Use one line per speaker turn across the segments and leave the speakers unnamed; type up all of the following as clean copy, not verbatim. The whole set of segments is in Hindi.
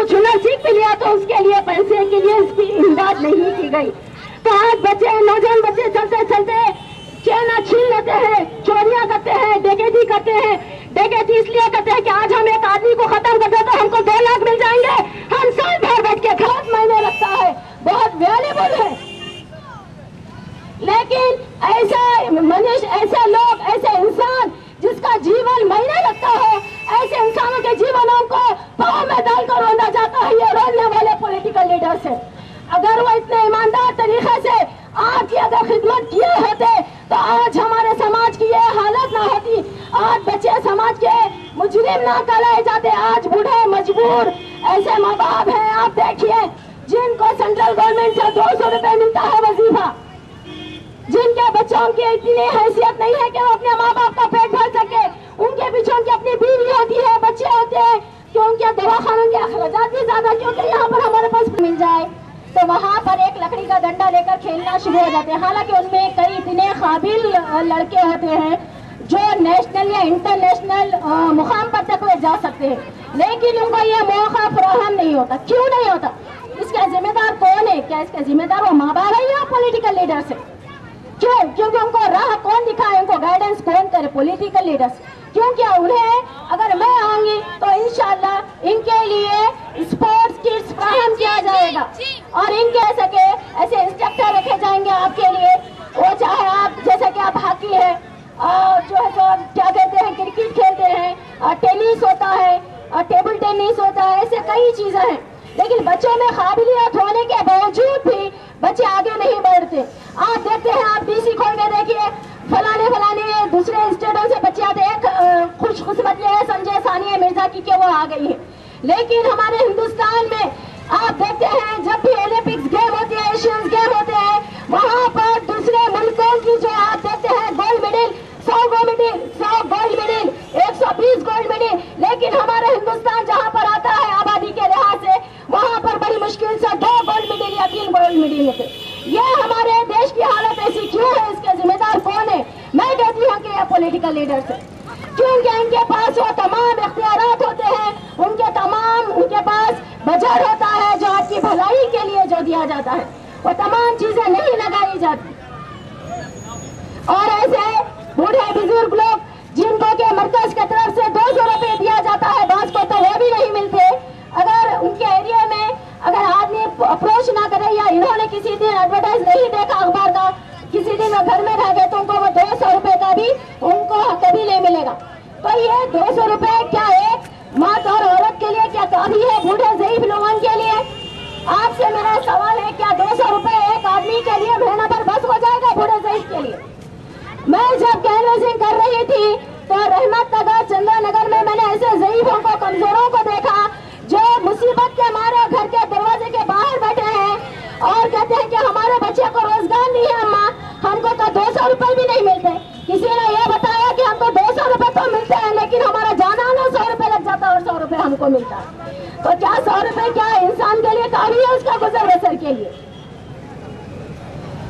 कुछ हुनर सीख भी लिया तो उसके लिए पैसे के लिए इसकी इमदाद नहीं की गई। तो आज बच्चे, नौजवान बच्चे चलते चलते चैना छीन लेते हैं, चोरियां करते हैं, डकैती करते हैं। डकैती इसलिए करते हैं कि आज हम एक आदमी को खत्म कर दे तो हमको 2 लाख मिल जाएंगे। हम साल भर बैठ के गलत मायने रखता है, बहुत वैल्यूबल है। लेकिन ऐसे मनुष्य, ऐसे लोग, ऐसे इंसान जिसका जीवन महीने लगता हो, ऐसे इंसानों के जीवनों को पाँव में डालकर रोना जाता है। ये रोने वाले पॉलिटिकल लीडर्स है। अगर वो इतने ईमानदार तरीके से आपकी अगर खिदमत किए होते तो आज हमारे समाज की ये हालत ना होती। आज बच्चे समाज के मुजरिम ना कहलाए जाते। आज बूढ़े मजबूर ऐसे माँ बाप हैं, आप देखिए, जिनको सेंट्रल गवर्नमेंट से 200 रुपए मिलता है वजीफा, जिनके बच्चों की इतनी हैसियत नहीं है कि वो अपने माँ बाप का पेट भर सके। उनके पीछे उनकी अपनी बीवी होती है, बच्चे होते हैं, कि उनके दवाखानों के अखराजात भी ज्यादा, क्योंकि यहाँ पर हमारे पास मिल जाए तो वहाँ पर एक लकड़ी का डंडा लेकर खेलना शुरू हो जाते हैं। हालांकि उनमें कई इतने काबिल लड़के होते हैं जो नेशनल या इंटरनेशनल मुकाम पर तक वे जा सकते हैं, लेकिन उनको ये मौका फराहम नहीं होता। क्यों नहीं होता? इसका जिम्मेदार कौन है? क्या इसका जिम्मेदार वो माँ बाप है या पॉलिटिकल लीडर्स है? क्यों? क्योंकि उनको राह कौन दिखाए, उनको गाइडेंस कौन करे? Political leaders. क्योंकि उन्हें अगर मैं आऊंगी तो इंशाल्लाह इनके लिए स्पोर्ट्स किट्स फराहम किया जाएगा और इनके सके ऐसे इंस्ट्रक्टर रखे जाएंगे आपके लिए। वो चाहे आप जैसे कि आप हॉकी है, जो है जो क्या कहते हैं, क्रिकेट खेलते हैं, टेनिस होता है, टेबल टेनिस होता है, ऐसे कई चीजें हैं। लेकिन बच्चों में काबिलियत होने के बावजूद भी बच्चे आगे नहीं बढ़ते। आप देखते हैं, आप डीसी खोल के देखिए, फलाने दूसरे स्टेटों से बच्चे आते हैं। खुशकिस्मत ये है संजय सानिया मिर्जा की कि वो आ गई है। लेकिन हमारे हिंदुस्तान में आप देखते हैं, जब भी ओलंपिक्स गेम होते हैं, एशियन गेम होते हैं, वहाँ पर दूसरे मुल्कों की जो आप देखते हैं gold medal, 100 gold medal, 120 gold medal. लेकिन हमारे हिंदुस्तान जहाँ पर आता है आबादी के लिहाज से, वहाँ पर बड़ी मुश्किल से 2 गोल्ड मेडल या 3 गोल्ड मेडल होते। ये हमारे देश की हालत ऐसी क्यों है? इसके जिम्मेदार कौन है? मैं कहती हूँ कि ये पॉलिटिकल लीडर्स है, क्योंकि इनके पास वो तमाम इख्तियारात होते हैं, उनके पास बजट होता है जो आपकी भलाई के लिए जो दिया जाता है, वो तमाम चीजें नहीं लगाई जाती। और ऐसे बूढ़े बुजुर्ग लोग जिनको के मरकज की तरफ से 200 रुपए दिया जाता है, बास को तो वो भी नहीं मिलते। अगर उनके एरिया में अगर आदमी अप्रोच ना करे या इन्होंने किसी दिन एडवर्टाइज नहीं देखा अखबार का, किसी दिन वो घर में रह गए, तो उनको वो 200 रुपए का भी उनको कभी नहीं मिलेगा। तो ये 200 रुपए क्या एक मर्द और औरत के लिए क्या काफी है? बूढ़े ज़ईफ लोगों के लिए? आपसे मेरा सवाल है, क्या 200 रुपए एक आदमी के लिए महीना भर बस हो जाएगा बूढ़े ज़ईफ के लिए? मैं जब कैनवसिंग कर रही थी तो रहमत नगर, चंद्रा नगर में मैंने ऐसे ज़ईफों को, कमजोरों को देखा जो मुसीबत के मारे घर के दरवाजे के बाहर बैठे हैं और कहते हैं कि हमारे बच्चे को रोजगार नहीं है अम्मा, हमको तो 200 रुपए भी नहीं मिलते। किसी ने यह बताया कि हमको 200 रुपए तो मिलते हैं, लेकिन हमारा जाना आना 100 रुपए लग जाता है और 100 रुपए हमको मिलता है। तो क्या 100 रुपए क्या इंसान के लिए काफी है उसका गुजर बसर के लिए?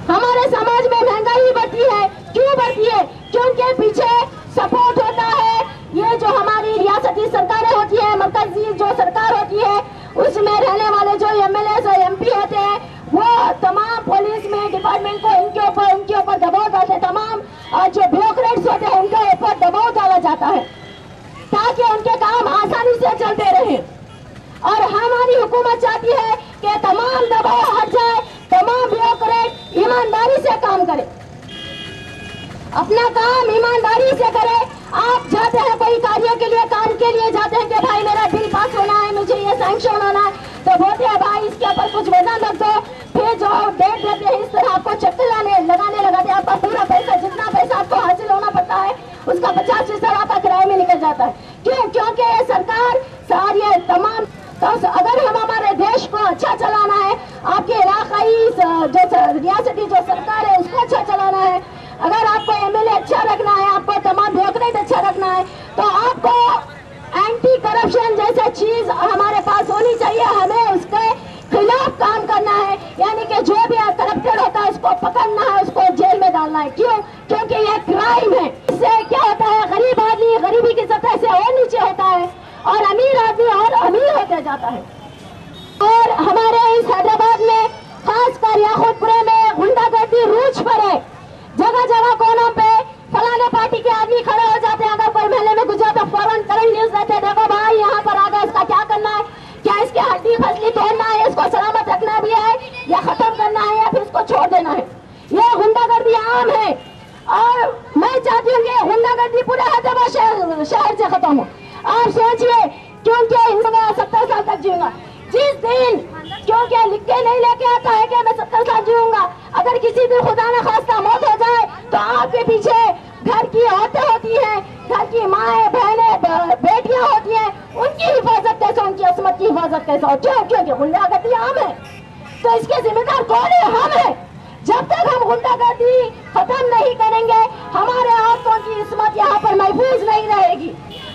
हमारे समाज में महंगाई बढ़ती है। क्यों बढ़ती है? क्योंकि पीछे सपोर्ट होता है। ये जो हमारी रियासती सरकारें होती है, मरकजी जो सरकार होती है, उसमें रहने वाले जो MLA और MP होते हैं, वो तमाम पुलिस में डिपार्टमेंट को उनके ऊपर दबाव डालते हैं। तमाम जो ब्यूरोक्रेट्स होते हैं उनके ऊपर दबाव डाला जाता है ताकि उनके काम आसानी से चलते रहे। और हमारी हुकूमत चाहती है कि तमाम दबाव हट जाए, तमाम ब्यूरोक्रेट ईमानदारी से काम करे, अपना काम ईमानदारी से करे। आप जाते हैं कोई कार्य के लिए, काम के लिए जाते हैं कि भाई मेरा बिल पास होना है, मुझे ये सैंक्शन होना है, तो बोलते हैं भाई इसके ऊपर कुछ वजन रख दो। फिर जो डेट देते हैं इस तरह आपको चक्कर लगाते हैं, आपका पूरा पैसा, जितना पैसा आपको हासिल होना पड़ता है उसका 50% आपका किराए में निकल जाता है। क्यों? क्योंकि ये सरकार सारी तमाम, तो अगर हम हमारे देश को अच्छा चलाना है, आपके इलाकाई जो रियासती जो सरकार है उसको अच्छा चलाना है, अगर आपको MLA अच्छा रखना है, आपको तमाम ब्यूरोक्रेट अच्छा रखना है, तो आपको एंटी करप्शन जैसे चीज हमारे पास होनी चाहिए। हमें उसके खिलाफ काम करना है, यानी कि जो भी करप्टेड होता है उसको पकड़ना है, उसको जेल में डालना है। क्यों? क्योंकि ये क्राइम है। इससे क्या होता है, गरीब आदमी गरीबी की सतह से और नीचे होता है और अमीर आदमी और अमीर होते जाता है। हमारे इस हैदराबाद में खासकर याकूतपुरे में गुंडागर्दी रूज पर है। जगह जगह कोनों पे फलाने पार्टी के आदमी खड़े हो जाते हैं, अगर कोई महल्ले में गुजरा तो फौरन करंट न्यूज देते हैं, देखो भाई यहाँ पर आ गया, इसका क्या करना है, क्या इसके हड्डी फसली तोड़ना है, इसको सलामत रखना भी है या खत्म करना है या फिर इसको छोड़ देना है। ये गुंडागर्दी आम है और मैं चाहती हूँ कि गुंडागर्दी पूरे हैदराबाद शहर से खत्म हो। आप सोचिए, क्योंकि 70 साल तक जीऊंगा, जिस दिन क्योंकि लिख के नहीं लेके आता है कि मैं 70 साल जीऊंगा, अगर किसी दिन खुदा न खास्ता मौत हो जाए तो आपके पीछे घर की औरतें होती हैं, घर की माएँ बहनें बेटियां होती हैं, उनकी हिफाजत कैसे, उनकी असमत की हिफाजत कैसे हो? क्यों? क्योंकि गुंडागर्दी आम है। तो इसके जिम्मेदार कौन है? हम है। जब तक हम गुंडागर्दी खत्म नहीं करेंगे, हमारे औरतों की इस्मत यहाँ पर महफूज नहीं रहेगी।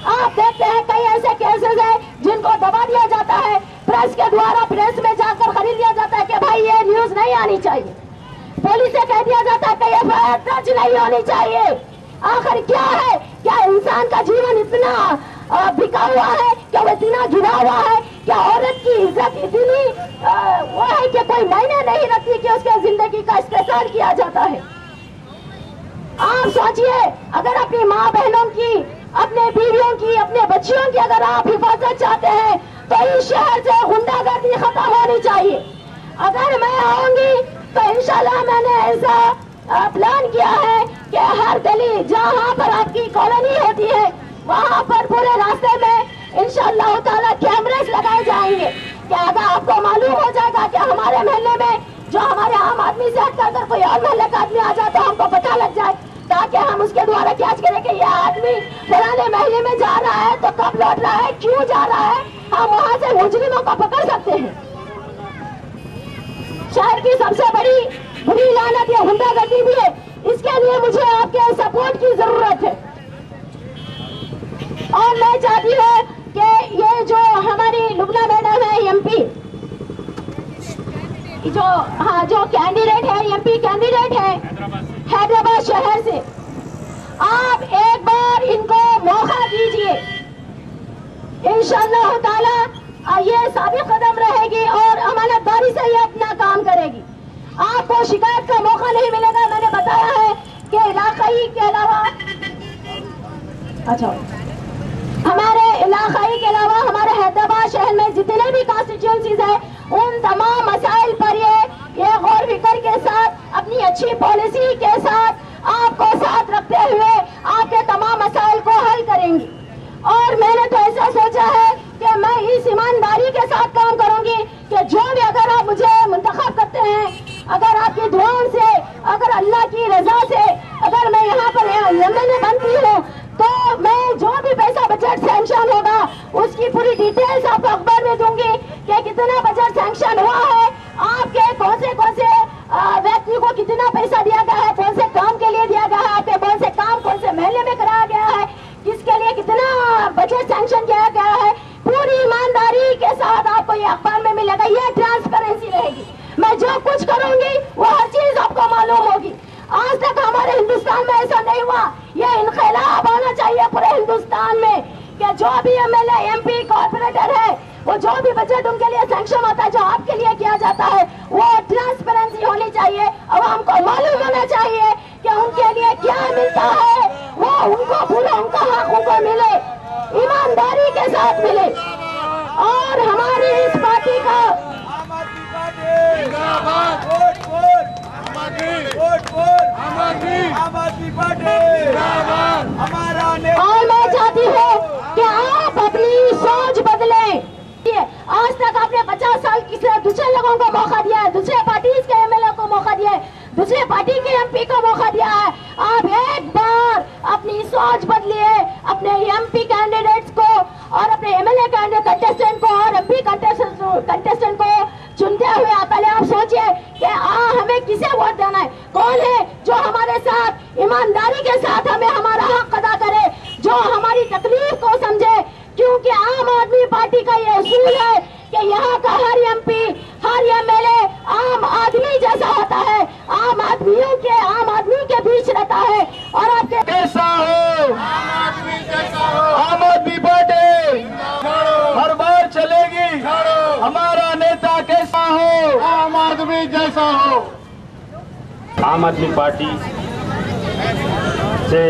आप देखते हैं कई ऐसे केसेस है जिनको दबा दिया जाता है, प्रेस के द्वारा प्रेस में जाकर खरीद लिया जाता है कि भाई ये न्यूज नहीं आनी चाहिए, पुलिस से कह दिया जाता है कि एफआईआर दर्ज नहीं होनी चाहिए। आखिर क्या है? क्या इंसान का जीवन इतना बिका हुआ है, क्या वो इतना गिरा हुआ है, क्या औरत की इज्जत इतनी वो है कि कोई मायने नहीं रखती कि उसके जिंदगी का इस्तेसाल किया जाता है? आप सोचिए, अगर अपनी माँ बहनों की, अपने बीवियों की, अपने बच्चियों की अगर आप हिफाजत चाहते हैं तो इस शहर से गुंडागर्दी खत्म होनी चाहिए। अगर मैं आऊंगी तो इंशाल्लाह मैंने ऐसा प्लान किया है कि हर गली जहाँ पर आपकी कॉलोनी होती है वहाँ पर पूरे रास्ते में इंशाल्लाह ताला कैमरेस लगाए जाएंगे कि अगर आपको मालूम हो जाएगा कि हमारे महल्ले में जो हमारे आम आदमी से हटकर अगर कोई और महल्ले का आदमी आ जाए तो हमको पता लग जाए, ताकि हम उसके द्वारा कैच करें कि यह आदमी पुराने महल्ले में जा रहा है तो कब लौट रहा है, क्यों जा रहा है, हम वहाँ से मुजरिमों को पकड़ सकते हैं। शहर की सबसे बड़ी बुरी लानत ये गुंडागर्दी भी है, इसके लिए मुझे आपके सपोर्ट की जरूरत है। और मैं चाहती हूँ कि ये जो हमारी लुबना मैडम है एमपी, जो कैंडिडेट है, एमपी कैंडिडेट है हैदराबाद शहर से, आप एक बार इनको मौका दीजिए। इंशाअल्लाह ताला ये साबित कदम रहेगी और अमानतदारी से ये अपना काम करेगी। आपको शिकायत का मौका नहीं मिलेगा। मैंने बताया है कि इलाकाई के अलावा, अच्छा, हमारे इलाकाई के अलावा हमारे हैदराबाद शहर में जितने भी कॉन्स्टिट्यूएंसीज है उन तमाम मसाइल पर ये गौर फिक्र के साथ, अपनी अच्छी पॉलिसी के साथ, आपको साथ रखते हुए आपके तमाम मसाइल को हल करेंगी। और मैंने तो ऐसा सोचा है कि मैं इस ईमानदारी के साथ काम करूंगी कि जो भी अगर आप मुझे मुंतखब करते हैं, अगर आपकी दुआओं से, अगर अल्लाह की रजा से अगर मैं यहाँ पर एमएलए बनती हूँ तो मैं जो भी पैसा बजट सैंक्शन होगा उसकी पूरी डिटेल्स आपको अखबार में दूंगी कि कितना बजट सैंक्शन हुआ है, आपके कौन से व्यक्ति को कितना पैसा दिया गया है, कौन से काम के लिए दिया गया है, आपके कौन से काम कौन से महल्ले में कराया गया है, किसके लिए कितना बजट सैंक्शन किया गया है, पूरी ईमानदारी के साथ आपको ये अखबार में मिलेगा। ये ट्रांसपेरेंसी रहेगी। मैं जो कुछ करूंगी वो हर चीज आपको मालूम होगी। आज तक हमारे हिंदुस्तान में ऐसा नहीं हुआ। ये इनकलाब आना चाहिए पूरे हिंदुस्तान में कि जो भी एमएलए, एमपी, कॉर्पोरेटर है, वो जो भी बजट उनके लिए सैंक्शन होता है, जो आपके लिए किया जाता है, वो ट्रांसपेरेंसी होनी चाहिए। आवाम को मालूम होना चाहिए कि उनके लिए क्या मिलता है, वो उनको पूरा उनका हक उनको मिले, ईमानदारी के साथ मिले। और हमारी इस पार्टी का और मैं चाहती हूँ कि आप अपनी सोच बदलें। आज तक आपने 50 साल किसी दूसरे लोगों को मौका दिया है, दूसरे पार्टी के एमएलए को मौका दिया है, दूसरे पार्टी के एमपी को मौका दिया है। आप एक बार अपनी सोच बदलिए, अपने एमपी कैंडिडेट्स को और अपने एमएलए कंटेस्टेंट को और एमपी कंटेस्टेंट को चुनते हुए पहले आप सोचिए कि हमें किसे वोट देना है, कौन है जो हमारे साथ ईमानदारी के साथ हमें हमारा हक अदा करे, जो हमारी तकलीफ को समझे। क्योंकि आम आदमी पार्टी का ये उसूल है कि यहाँ का हर एमपी, हर एमएलए आम आदमी जैसा होता है, आम आदमी के बीच रहता है। और आपके
कैसा हो, आम आदमी पार्टी हर बार चलेगी, हमारा नेता के
आम आदमी पार्टी से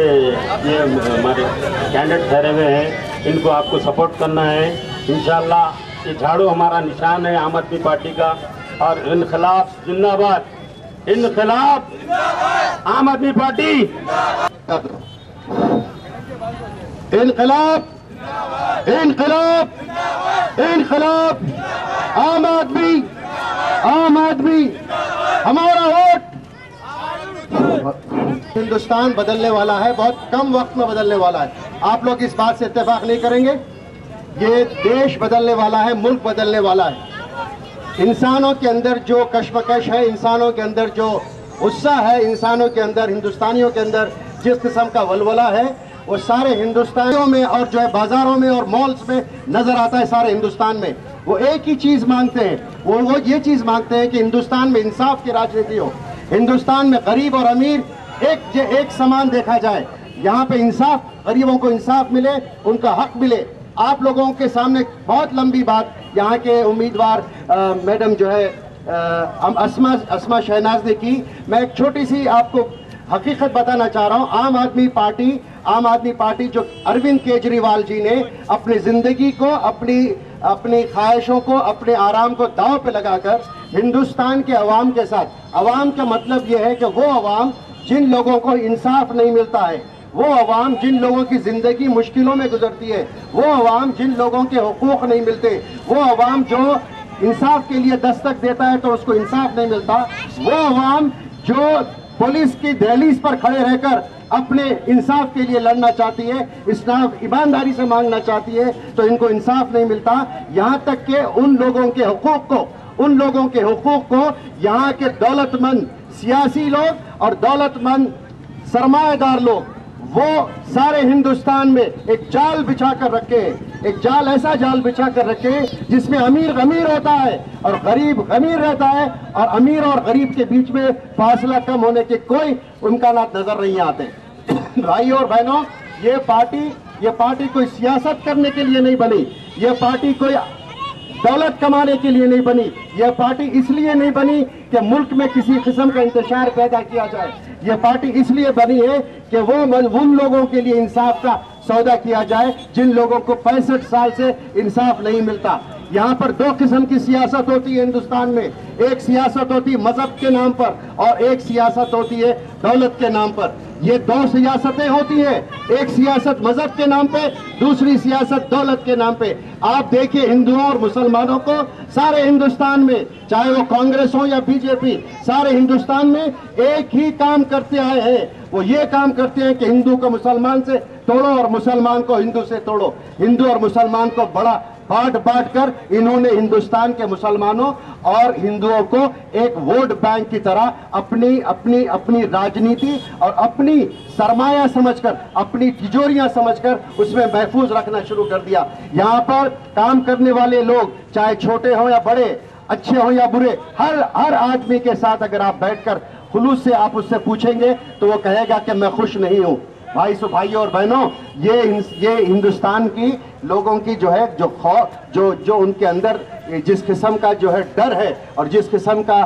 ये हमारे कैंडिडेट ठहरे हुए हैं, इनको आपको सपोर्ट करना है। इंशाल्लाह ये झाड़ू हमारा निशान है आम आदमी पार्टी का। और इनकलाब जिंदाबाद, इनकलाब आम आदमी पार्टी,
इनकलाब इनकलाब इनकलाब, आम आदमी हमारा वोट। हिंदुस्तान बदलने वाला है, बहुत कम वक्त में बदलने वाला है। आप लोग इस बात से इत्तेफाक नहीं करेंगे? ये देश बदलने वाला है, मुल्क बदलने वाला है। इंसानों के अंदर जो कश्मकश है, इंसानों के अंदर जो गुस्सा है, इंसानों के अंदर, हिंदुस्तानियों के अंदर जिस किस्म का वलवला है, वो सारे हिंदुस्तानियों में और जो है बाजारों में और मॉल्स में नजर आता है। सारे हिंदुस्तान में वो एक ही चीज मांगते हैं, वो ये चीज मांगते हैं कि हिंदुस्तान में इंसाफ की राजनीति हो, हिंदुस्तान में गरीब और अमीर एक समान देखा जाए, यहाँ पे इंसाफ, गरीबों को इंसाफ मिले, उनका हक मिले। आप लोगों के सामने बहुत लंबी बात यहाँ के उम्मीदवार मैडम जो है अस्मा शहनाज ने की। मैं एक छोटी सी आपको हकीकत बताना चाह रहा हूँ। आम आदमी पार्टी जो अरविंद केजरीवाल जी ने अपनी जिंदगी को, अपनी ख्वाहिशों को, अपने आराम को दांव पे लगाकर हिंदुस्तान के अवाम के साथ, अवाम का मतलब यह है कि वो अवाम जिन लोगों को इंसाफ नहीं मिलता है, वो अवाम जिन लोगों की जिंदगी मुश्किलों में गुजरती है, वो अवाम जिन लोगों के हुकूक नहीं मिलते, वो अवाम जो इंसाफ के लिए दस्तक देता है तो उसको इंसाफ नहीं मिलता, वो अवाम जो पुलिस की दहलीज पर खड़े रहकर अपने इंसाफ के लिए लड़ना चाहती है, इंसाफ ईमानदारी से मांगना चाहती है, तो इनको इंसाफ नहीं मिलता। यहाँ तक कि उन लोगों के हुकूक को यहाँ के दौलतमंद सियासी लोग और दौलतमंद सरमाएदार लोग, वो सारे हिंदुस्तान में एक जाल बिछा कर रखे हैं, एक जाल, ऐसा जाल बिछा कर रखे हैं जिसमें अमीर अमीर होता है और गरीब अमीर रहता है, और अमीर और गरीब के बीच में फासला कम होने के कोई इम्कानात नजर नहीं आते। भाइयों और बहनों, ये पार्टी कोई सियासत करने के लिए नहीं बनी, ये पार्टी कोई दौलत कमाने के लिए नहीं बनी, यह पार्टी इसलिए नहीं बनी कि मुल्क में किसी किस्म का इंतशार पैदा किया जाए। यह पार्टी इसलिए बनी है कि वो उन लोगों के लिए इंसाफ का सौदा किया जाए जिन लोगों को 65 साल से इंसाफ नहीं मिलता। यहाँ पर दो किस्म की सियासत होती है हिंदुस्तान में, एक सियासत होती है मजहब के नाम पर और एक सियासत होती है दौलत के नाम पर। ये दो सियासतें होती हैं, एक सियासत मजहब के नाम पे, दूसरी सियासत दौलत के नाम पे। आप देखिए हिंदुओं और मुसलमानों को सारे हिंदुस्तान में, चाहे वो कांग्रेस हो या बीजेपी, सारे हिंदुस्तान में एक ही काम करते आए हैं। वो ये काम करते हैं कि हिंदू को मुसलमान से तोड़ो और मुसलमान को हिंदू से तोड़ो। हिंदू और मुसलमान को बड़ा बांट कर इन्होंने हिंदुस्तान के मुसलमानों और हिंदुओं को एक वोट बैंक की तरह अपनी राजनीति और अपनी सरमाया समझकर, अपनी तिजोरियां समझकर उसमें महफूज रखना शुरू कर दिया। यहाँ पर काम करने वाले लोग, चाहे छोटे हों या बड़े, अच्छे हों या बुरे, हर आदमी के साथ अगर आप बैठकर खुलूस से आप उससे पूछेंगे तो वो कहेगा कि मैं खुश नहीं हूं। भाइयों और बहनों, ये हिंदुस्तान की लोगों की जो है जो उनके अंदर जिस किस्म का जो है डर है और जिस किस्म का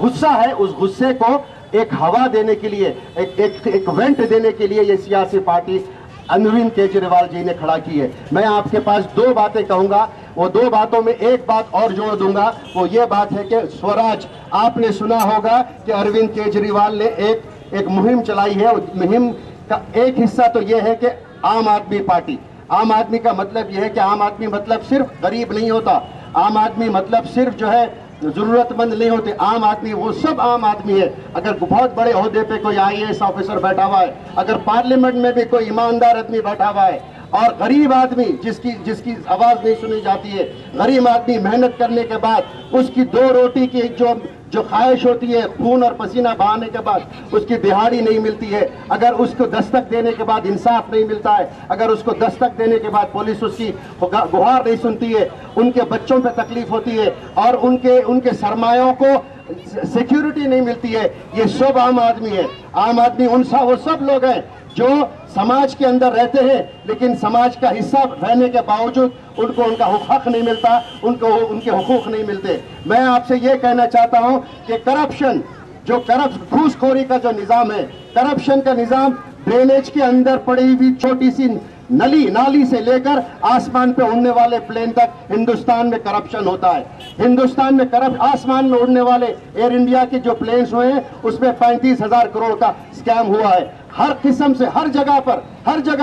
गुस्सा है, उस गुस्से को एक हवा देने के लिए, एक वेंट देने के लिए ये सियासी पार्टी अरविंद केजरीवाल जी ने खड़ा की है। मैं आपके पास दो बातें कहूंगा, वो दो बातों में एक बात और जोड़ दूंगा। वो ये बात है कि स्वराज, आपने सुना होगा कि अरविंद केजरीवाल ने एक मुहिम चलाई है। मुहिम का एक हिस्सा तो यह है कि आम आदमी पार्टी, आम आदमी का मतलब यह है कि आम आदमी मतलब सिर्फ गरीब नहीं होता, आम आदमी मतलब सिर्फ जो है जरूरतमंद नहीं होते। आम आदमी वो सब आम आदमी है। अगर बहुत बड़े ओहदे पे कोई IAS ऑफिसर बैठा हुआ है, अगर पार्लियामेंट में भी कोई ईमानदार आदमी बैठा हुआ है, और गरीब आदमी जिसकी आवाज नहीं सुनी जाती है, गरीब आदमी मेहनत करने के बाद उसकी दो रोटी की जो ख्वाहिश होती है, खून और पसीना बहाने के बाद उसकी दिहाड़ी नहीं मिलती है, अगर उसको दस्तक देने के बाद इंसाफ नहीं मिलता है, अगर उसको दस्तक देने के बाद पुलिस उसकी गुहार नहीं सुनती है, उनके बच्चों पे तकलीफ होती है और उनके सरमायों को सिक्योरिटी नहीं मिलती है, ये सब आम आदमी है। आम आदमी वो सब लोग हैं जो समाज के अंदर रहते हैं लेकिन समाज का हिस्सा रहने के बावजूद उनको उनका हक नहीं मिलता, उनको उनके हुकूक नहीं मिलते। मैं आपसे ये कहना चाहता हूं कि करप्शन जो घूसखोरी का जो निजाम है, करप्शन का निजाम, ड्रेनेज के अंदर पड़ी हुई छोटी सी नाली से लेकर आसमान पे उड़ने वाले प्लेन तक हिंदुस्तान में करप्शन होता है। हिंदुस्तान में आसमान में उड़ने वाले एयर इंडिया के जो प्लेन्स हुए हैं उसमें 35,000 करोड़ का स्कैम हुआ है। हर किस्म से हर जगह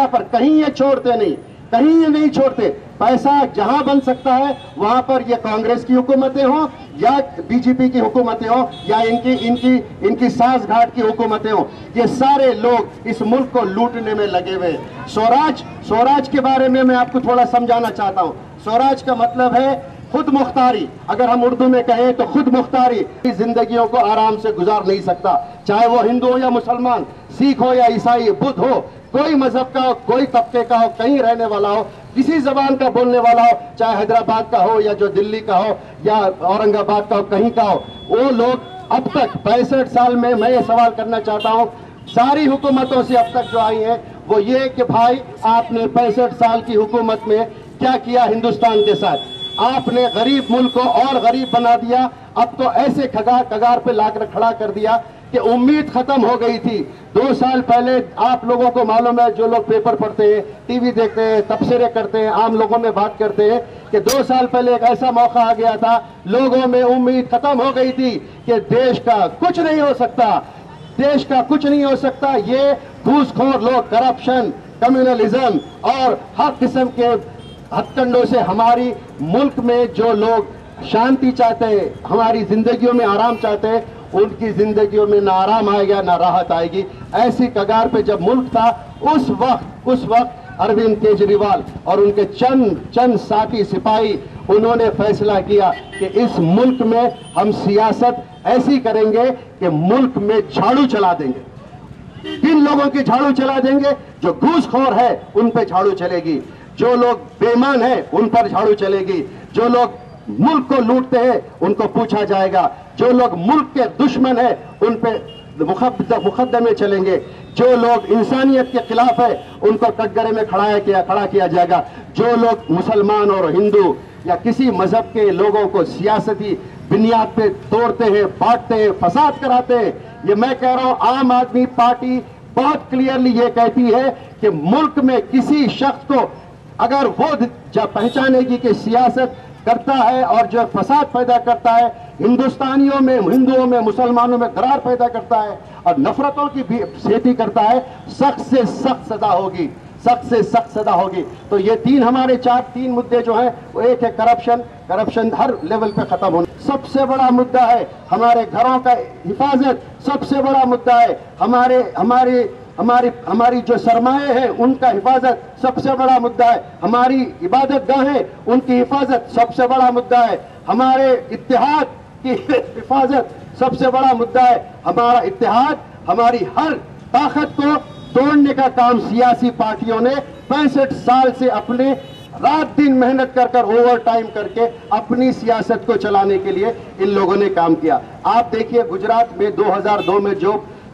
पर कहीं ये छोड़ते नहीं, कहीं ये नहीं छोड़ते। पैसा जहां बन सकता है वहां पर ये कांग्रेस की हुकूमतें हो या बीजेपी की हुकूमतें हो या इनकी सासघाट की हुकूमतें हो, ये सारे लोग इस मुल्क को लूटने में लगे हुए। स्वराज के बारे में मैं आपको थोड़ा समझाना चाहता हूं। स्वराज का मतलब है खुद मुख्तारी। अगर हम उर्दू में कहें तो खुद मुख्तारी जिंदगियों को आराम से गुजार नहीं सकता, चाहे वो हिंदू हो या मुसलमान, सिख हो या ईसाई, बुद्ध हो, कोई मजहब का हो, कोई तबके का हो, कहीं रहने वाला हो, किसी जबान का बोलने वाला हो, चाहे हैदराबाद का हो या जो दिल्ली का हो या औरंगाबाद का हो, कहीं का हो, वो लोग अब तक 65 साल में, मैं ये सवाल करना चाहता हूं सारी हुकूमतों से अब तक जो आई है वो ये कि भाई आपने 65 साल की हुकूमत में क्या किया हिंदुस्तान के साथ? आपने गरीब मुल्क को और गरीब बना दिया। अब तो ऐसे कगार पे लाकर खड़ा कर दिया कि उम्मीद खत्म हो गई थी। 2 साल पहले आप लोगों को मालूम है, जो लोग पेपर पढ़ते हैं, टीवी देखते हैं, तबसरे करते हैं, आम लोगों में बात करते हैं कि 2 साल पहले एक ऐसा मौका आ गया था, लोगों में उम्मीद खत्म हो गई थी कि देश का कुछ नहीं हो सकता, देश का कुछ नहीं हो सकता। ये घूसखोर लोग, करप्शन, कम्युनलिज्म और हर किस्म के हथकंडों से हमारी मुल्क में जो लोग शांति चाहते हैं, हमारी जिंदगियों में आराम चाहते हैं, उनकी जिंदगियों में ना आराम आएगा ना राहत आएगी। ऐसी कगार पे जब मुल्क था उस वक्त अरविंद केजरीवाल और उनके चंद साथी सिपाही, उन्होंने फैसला किया कि इस मुल्क में हम सियासत ऐसी करेंगे कि मुल्क में झाड़ू चला देंगे। किन लोगों की झाड़ू चला देंगे? जो घूसखोर है उन पे झाड़ू चलेगी, जो लोग बेईमान है उन पर झाड़ू चलेगी, जो लोग मुल्क को लूटते हैं उनको पूछा जाएगा, जो लोग मुल्क के दुश्मन है उन पे मुकदमे चलेंगे, जो लोग इंसानियत के खिलाफ है उनको कटघरे में खड़ा किया जाएगा, जो लोग मुसलमान और हिंदू या किसी मजहब के लोगों को सियासती बुनियाद पे तोड़ते हैं, बांटते हैं, फसाद कराते हैं। ये मैं कह रहा हूं, आम आदमी पार्टी बहुत क्लियरली ये कहती है कि मुल्क में किसी शख्स को अगर वो पहचानेगी कि सियासत करता है और जो फसाद पैदा करता है, हिंदुस्तानियों में, हिंदुओं में, मुसलमानों में दरार पैदा करता है और नफरतों की भी खेती करता है, सख्त से सख्त सजा होगी, सख्त से सख्त सजा होगी। तो ये हमारे तीन मुद्दे जो हैं वो एक है करप्शन हर लेवल पे खत्म होना, सबसे बड़ा मुद्दा है हमारे घरों का हिफाजत, सबसे बड़ा मुद्दा है हमारी जो सरमाए हैं उनका हिफाजत, सबसे बड़ा मुद्दा है हमारी इबादत गाहें उनकी हिफाजत, सबसे बड़ा मुद्दा है हमारे इत्तेहाद की हिफाजत, सबसे बड़ा मुद्दा है हमारा इत्तेहाद। हमारी हर ताकत को तोड़ने का काम सियासी पार्टियों ने 65 साल से अपने रात दिन मेहनत कर ओवर टाइम करके अपनी सियासत को चलाने के लिए इन लोगों ने काम किया। आप देखिए गुजरात में 2002 में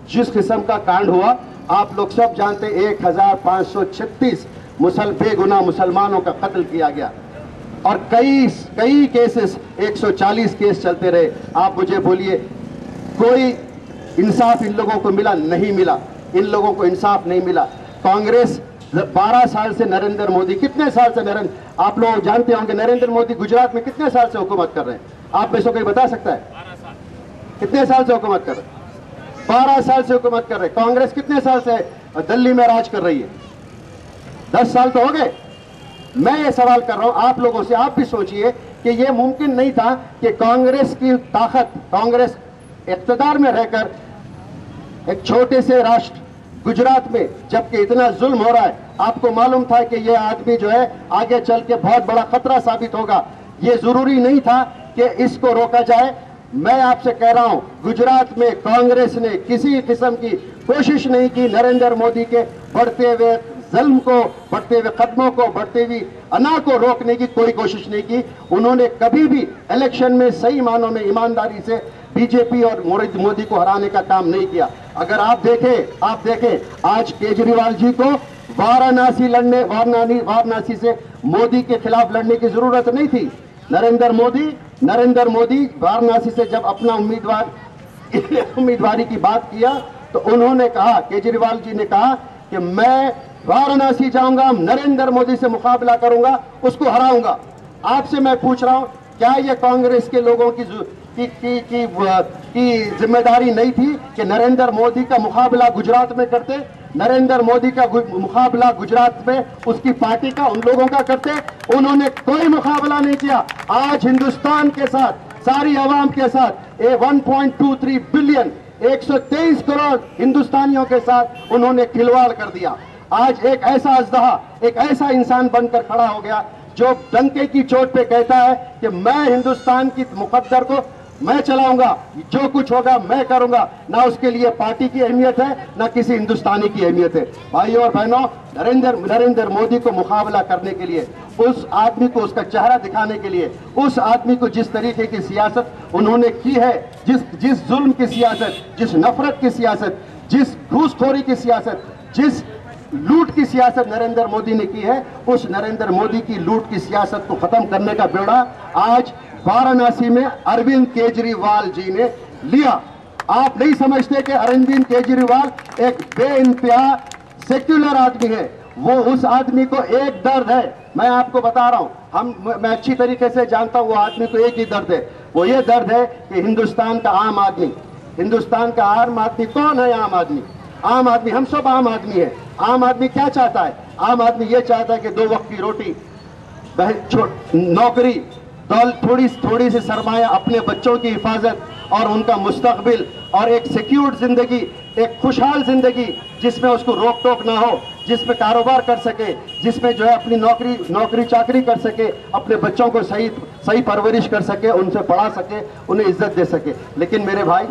जिस किस्म का कांड हुआ, आप लोग सब जानते, 1536 बेगुनाह मुसलमानों का कत्ल किया गया और कई केसेस, 140 केस चलते रहे। आप मुझे बोलिए, कोई इंसाफ इन लोगों को मिला? नहीं मिला, इन लोगों को इंसाफ नहीं मिला। कांग्रेस 12 साल से, नरेंद्र मोदी कितने साल से, आप लोग जानते होंगे नरेंद्र मोदी गुजरात में कितने साल से हुकूमत कर रहे हैं? आप में से कोई बता सकता है? 12 साल। कितने साल से हुकूमत कर रहे हैं? 12 साल से हुकूमत कर रहे। कांग्रेस कितने साल से दिल्ली में राज कर रही है? 10 साल तो हो गए। मैं ये सवाल कर रहा हूं आप लोगों से, आप भी सोचिए कि ये मुमकिन नहीं था कि कांग्रेस की ताकत, कांग्रेस इख्तिदार में रहकर एक छोटे से राष्ट्र गुजरात में, जबकि इतना जुल्म हो रहा है, आपको मालूम था कि ये आदमी जो है आगे चल के बहुत बड़ा खतरा साबित होगा। ये जरूरी नहीं था कि इसको रोका जाए। मैं आपसे कह रहा हूं, गुजरात में कांग्रेस ने किसी किस्म की कोशिश नहीं की नरेंद्र मोदी के बढ़ते हुए जुल्म को, बढ़ते हुए कदमों को, बढ़ते हुई अना को रोकने की कोई कोशिश नहीं की। उन्होंने कभी भी इलेक्शन में सही मानों में ईमानदारी से बीजेपी और मोदी को हराने का काम नहीं किया। अगर आप देखें आज केजरीवाल जी को वाराणसी से मोदी के खिलाफ लड़ने की जरूरत नहीं थी। नरेंद्र मोदी वाराणसी से जब अपना उम्मीदवार उम्मीदवारी की बात किया तो उन्होंने कहा, केजरीवाल जी ने कहा कि मैं वाराणसी जाऊंगा, नरेंद्र मोदी से मुकाबला करूंगा, उसको हराऊंगा। आपसे मैं पूछ रहा हूं, क्या ये कांग्रेस के लोगों की जिम्मेदारी नहीं थी कि नरेंद्र मोदी का मुकाबला गुजरात में करते? नरेंद्र मोदी का मुकाबला गुजरात में उसकी पार्टी का, उन लोगों का करते? उन्होंने कोई मुकाबला नहीं किया। आज हिंदुस्तान के साथ, सारी आवाम के साथ 1.23 बिलियन 123 करोड़ हिंदुस्तानियों के साथ उन्होंने खिलवाड़ कर दिया। आज एक ऐसा अजदहा, एक ऐसा इंसान बनकर खड़ा हो गया जो डंके की चोट पे कहता है कि मैं हिंदुस्तान की मुकद्दर को मैं चलाऊंगा, जो कुछ होगा मैं करूंगा। ना उसके लिए पार्टी की अहमियत है, ना किसी हिंदुस्तानी की अहमियत है। भाइयों और बहनों, नरेंद्र मोदी को मुकाबला करने के लिए, उस आदमी को उसका चेहरा दिखाने के लिए, उस आदमी को जिस तरीके की सियासत उन्होंने की है, जिस जुल्म की सियासत, जिस नफरत की सियासत, जिस घूसखोरी की सियासत, जिस लूट की सियासत नरेंद्र मोदी ने की है, उस नरेंद्र मोदी की लूट की सियासत को खत्म करने का बेड़ा आज वाराणसी में अरविंद केजरीवाल जी ने लिया। आप नहीं समझते कि अरविंद केजरीवाल एक बेइंतहा सेक्युलर आदमी है? वो उस आदमी को एक दर्द है, मैं आपको बता रहा हूं, मैं अच्छी तरीके से जानता हूं, वो आदमी को एक ही दर्द है, वो ये दर्द है कि हिंदुस्तान का आम आदमी, हिंदुस्तान का आम आदमी कौन है? आम आदमी, आम आदमी, हम सब आम आदमी है। आम आदमी क्या चाहता है? आम आदमी ये चाहता है कि 2 वक्त की रोटी, नौकरी, थोड़ी सी सरमाया, अपने बच्चों की हिफाजत और उनका मुस्तकबिल, और एक सिक्योर्ड जिंदगी, एक खुशहाल जिंदगी जिसमें उसको रोक टोक ना हो, जिसमें कारोबार कर सके, जिसमें जो है अपनी नौकरी चाकरी कर सके, अपने बच्चों को सही परवरिश कर सके, उनसे पढ़ा सके, उन्हें इज्जत दे सके। लेकिन मेरे भाई,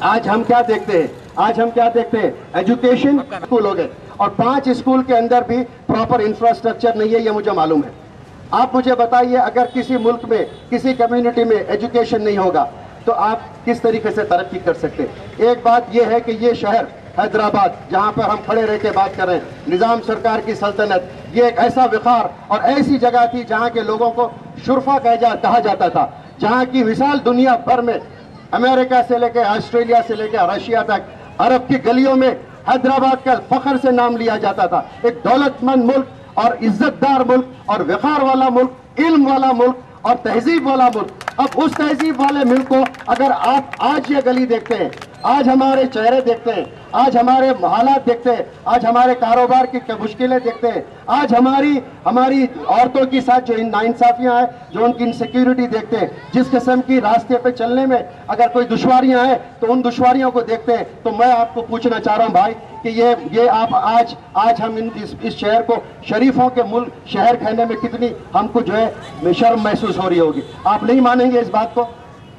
आज हम क्या देखते हैं? आज हम क्या देखते हैं? एजुकेशन स्कूल हो गए, और 5 स्कूल के अंदर भी प्रॉपर इंफ्रास्ट्रक्चर नहीं है, ये मुझे मालूम है। आप मुझे बताइए, अगर किसी मुल्क में, किसी कम्युनिटी में एजुकेशन नहीं होगा तो आप किस तरीके से तरक्की कर सकते? एक बात यह है कि ये शहर हैदराबाद, जहां पर हम खड़े रह के बात कर रहे हैं, निजाम सरकार की सल्तनत, ये एक ऐसा विखार और ऐसी जगह थी जहां के लोगों को शुरफा कहा जाता था, जहां की मिसाल दुनिया भर में, अमेरिका से लेकर ऑस्ट्रेलिया से लेकर रशिया तक, अरब की गलियों में हैदराबाद का फख्र से नाम लिया जाता था। एक दौलतमंद मुल्क और इज्जतदार मुल्क और वक़ार वाला मुल्क, इल्म वाला मुल्क और तहजीब वाला मुल्क। अब उस तहजीब वाले मुल्क को अगर आप आज ये गली देखते हैं, आज हमारे चेहरे देखते हैं, आज हमारे हालात देखते हैं, आज हमारे कारोबार की मुश्किलें देखते हैं, आज हमारी औरतों के साथ जो नाइंसाफियां हैं, जो उनकी इनसिक्योरिटी देखते हैं, जिस किस्म की रास्ते पे चलने में अगर कोई दुश्वारियां हैं तो उन दुश्वारियों को देखते हैं, तो मैं आपको पूछना चाह रहा हूं भाई कि ये आप आज हम इस शहर को शरीफों के मुल्क शहर कहने में कितनी हमको जो है शर्म महसूस हो रही होगी। आप नहीं मानेंगे इस बात को?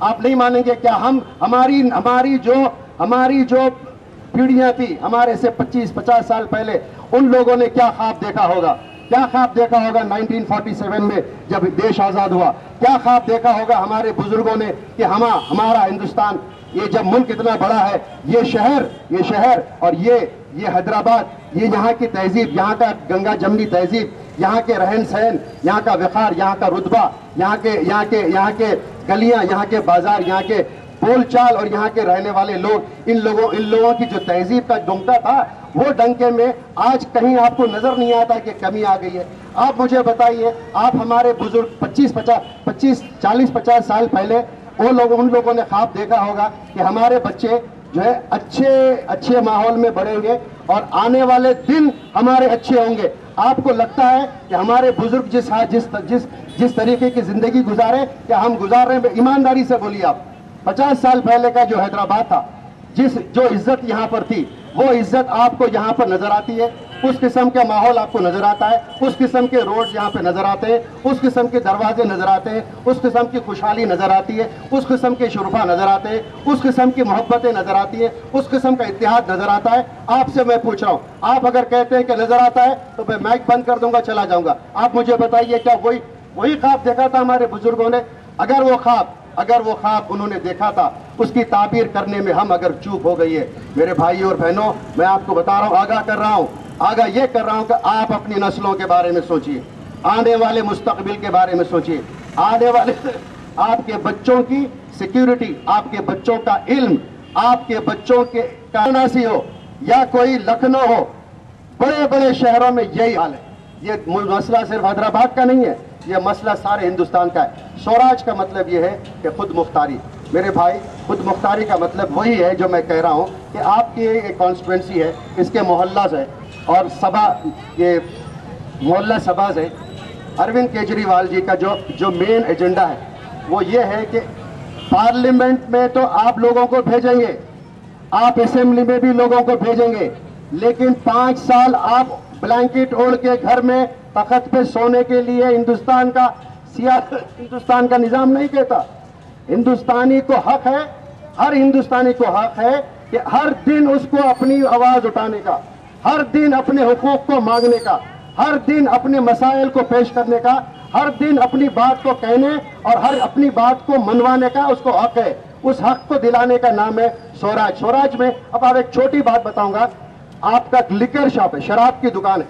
आप नहीं मानेंगे क्या? हमारी जो पीढ़ियां थी, हमारे से 25-50 साल पहले, उन लोगों ने क्या ख्वाब देखा होगा? क्या ख्वाब देखा होगा 1947 में जब देश आजाद हुआ? क्या ख्वाब देखा होगा हमारे बुजुर्गों ने कि हमारा हिंदुस्तान, ये जब मुल्क इतना बड़ा है, ये शहर और ये हैदराबाद, ये यहाँ की तहजीब, यहाँ का गंगा जमनी तहजीब, यहाँ के रहन सहन, यहाँ का विखार, यहाँ का रुतबा, यहाँ के गलियां, यहाँ के बाजार, यहाँ के बोलचाल और यहाँ के रहने वाले लोग, इन लोगों की जो तहजीब का डंका था, वो डंके में आज कहीं आपको नजर नहीं आता कि कमी आ गई है। आप मुझे बताइए, आप हमारे बुजुर्ग 40-50 साल पहले उन लोगों ने ख्वाब देखा होगा कि हमारे बच्चे जो है अच्छे माहौल में बढ़ेंगे और आने वाले दिन हमारे अच्छे होंगे। आपको लगता है कि हमारे बुजुर्ग जिस तरीके की जिंदगी गुजारे, क्या हम गुजार रहे हैं? ईमानदारी से बोलिए आप, 50 साल पहले का जो हैदराबाद था, जो इज्जत यहाँ पर थी, वो इज्जत आपको यहाँ पर नजर आती है? उस किस्म का माहौल आपको नजर आता है? उस किस्म के रोड यहाँ पे नजर आते हैं? उस किस्म के दरवाजे नजर आते हैं? उस किस्म की खुशहाली नजर आती है? उस किस्म के शुरफा नजर आते हैं? उस किस्म की मोहब्बतें नजर आती है? उस किस्म का इत्तेहाद नजर आता है? आपसे मैं पूछ रहा हूँ, आप अगर कहते हैं कि नजर आता है तो मैं माइक बंद कर दूंगा, चला जाऊंगा। आप मुझे बताइए, क्या वही ख्वाब देखा था हमारे बुजुर्गों ने? अगर वो ख्वाब उन्होंने देखा था, उसकी ताबीर करने में हम अगर चूक हो गई है, मेरे भाइयों और बहनों, मैं आपको बता रहा हूँ, आगाह कर रहा हूँ कि आप अपनी नस्लों के बारे में सोचिए, आने वाले मुस्तकबिल के बारे में सोचिए, आपके बच्चों की सिक्योरिटी, आपके बच्चों का इल्म, आपके बच्चों के वाराणसी हो या कोई लखनऊ हो, बड़े बड़े शहरों में यही हाल है। ये मसला सिर्फ हैदराबाद का नहीं है, ये मसला सारे हिंदुस्तान का है। स्वराज का मतलब ये है कि खुद मुख्तारी। मेरे भाई, खुद मुख्तारी का मतलब वही है जो मैं कह रहा हूँ कि आपकी एक कॉन्स्टिट्यूंसी है, इसके मोहल्ला है और सभा, ये मोहल्ला सभा है। अरविंद केजरीवाल जी का जो मेन एजेंडा है वो ये है कि पार्लियामेंट में तो आप लोगों को भेजेंगे, आप असेंबली में भी लोगों को भेजेंगे, लेकिन 5 साल आप ब्लैंकेट ओढ़ के घर में तख्त पे सोने के लिए हिंदुस्तान का निजाम नहीं कहता। हिंदुस्तानी को हक है, हर हिंदुस्तानी को हक है कि हर दिन उसको अपनी आवाज उठाने का, हर दिन अपने हुकूक को मांगने का, हर दिन अपने मसाइल को पेश करने का, हर दिन अपनी बात को कहने और हर अपनी बात को मनवाने का उसको हक है। उस हक को दिलाने का नाम है स्वराज। स्वराज में अब आप एक छोटी बात बताऊंगा, आपका लिकर शॉप है, शराब की दुकान है।